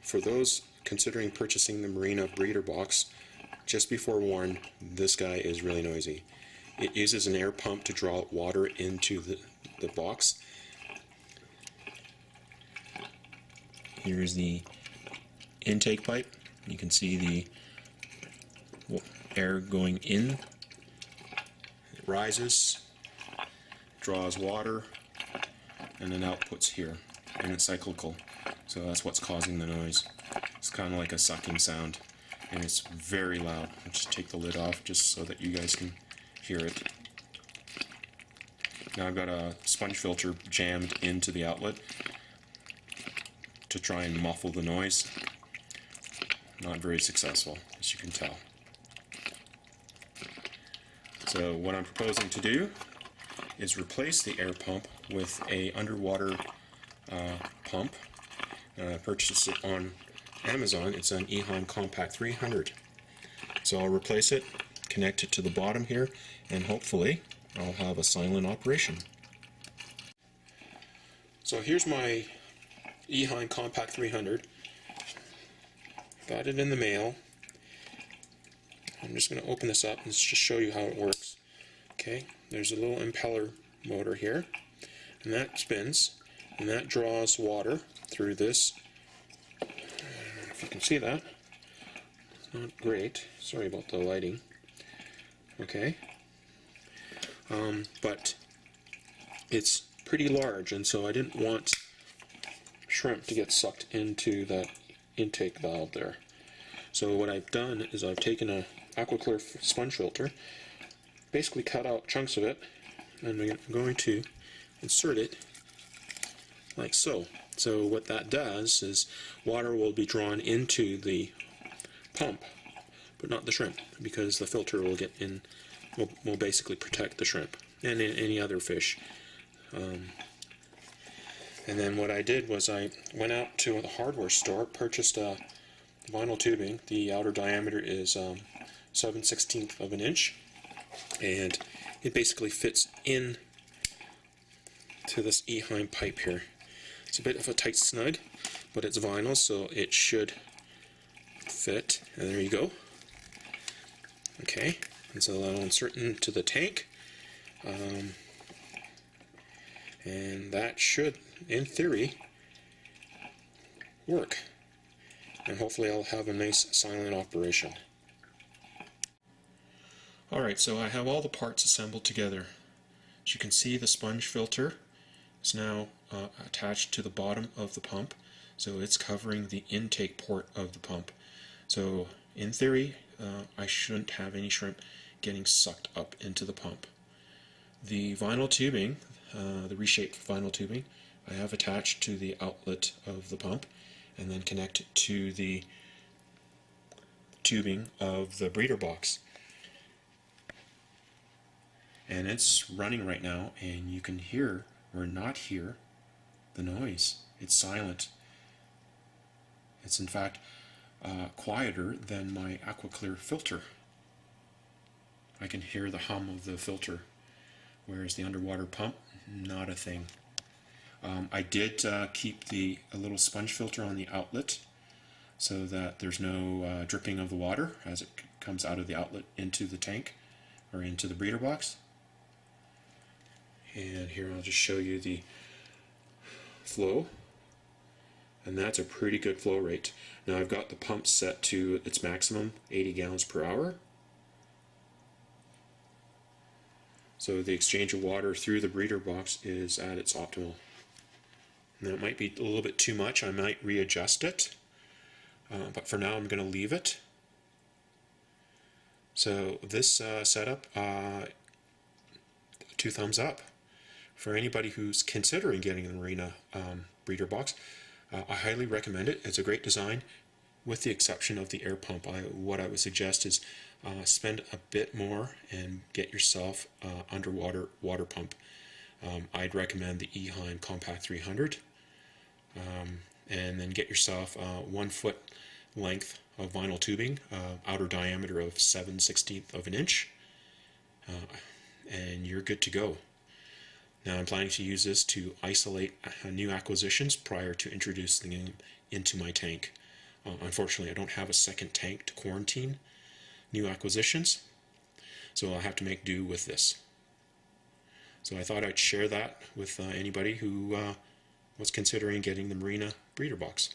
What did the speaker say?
for those considering purchasing the Marina breeder box, just be forewarned, this guy is really noisy. It uses an air pump to draw water into the box. Here's the intake pipe. You can see the air going in. It rises, draws water, and then outputs here. And it's cyclical, so that's what's causing the noise. It's kind of like a sucking sound, and it's very loud. I'll just take the lid off just so that you guys can hear it. Now I've got a sponge filter jammed into the outlet to try and muffle the noise. Not very successful, as you can tell. So what I'm proposing to do is replace the air pump with a underwater pump. I purchased it on Amazon. It's an EHEIM Compact 300. So I'll replace it, connect it to the bottom here, and hopefully I'll have a silent operation. So here's my EHEIM Compact 300. Got it in the mail. I'm just going to open this up and just show you how it works. Okay, there's a little impeller motor here, and that spins, and that draws water through this. I don't know if you can see that. It's not great. Sorry about the lighting. Okay. But it's pretty large, and so I didn't want shrimp to get sucked into that intake valve there. So what I've done is I've taken a AquaClear sponge filter, basically cut out chunks of it, and I'm going to insert it like so. So what that does is water will be drawn into the pump, but not the shrimp, because the filter will get in, will basically protect the shrimp and any other fish. And then what I did was I went out to the hardware store, purchased a vinyl tubing. The outer diameter is 7/16 of an inch, and it basically fits in to this EHEIM pipe here. It's a bit of a tight snug, but it's vinyl, so it should fit. And there you go. Okay, and so I'll insert into the tank, and that should, in theory, work. And hopefully I'll have a nice silent operation. Alright, so I have all the parts assembled together. As you can see, the sponge filter is now attached to the bottom of the pump, so it's covering the intake port of the pump. So in theory, I shouldn't have any shrimp getting sucked up into the pump. The vinyl tubing, the reshaped vinyl tubing, I have attached to the outlet of the pump, and then connect it to the tubing of the breeder box. And it's running right now, and you can hear or not hear the noise. It's silent. It's in fact quieter than my AquaClear filter. I can hear the hum of the filter, whereas the underwater pump, not a thing. I did keep a little sponge filter on the outlet so that there's no dripping of the water as it comes out of the outlet into the tank or into the breeder box. And here I'll just show you the flow, and that's a pretty good flow rate. Now I've got the pump set to its maximum, 80 gallons per hour. So the exchange of water through the breeder box is at its optimal. And that might be a little bit too much. I might readjust it, but for now I'm going to leave it. So this setup, 2 thumbs up. For anybody who's considering getting the Marina breeder box, I highly recommend it. It's a great design, with the exception of the air pump. What I would suggest is spend a bit more and get yourself underwater water pump. I'd recommend the EHEIM Compact 300, and then get yourself 1 foot length of vinyl tubing, outer diameter of 7/16 of an inch, and you're good to go. Now I'm planning to use this to isolate new acquisitions prior to introducing them into my tank. unfortunately, I don't have a second tank to quarantine new acquisitions, so I'll have to make do with this. So I thought I'd share that with anybody who was considering getting the Marina breeder box.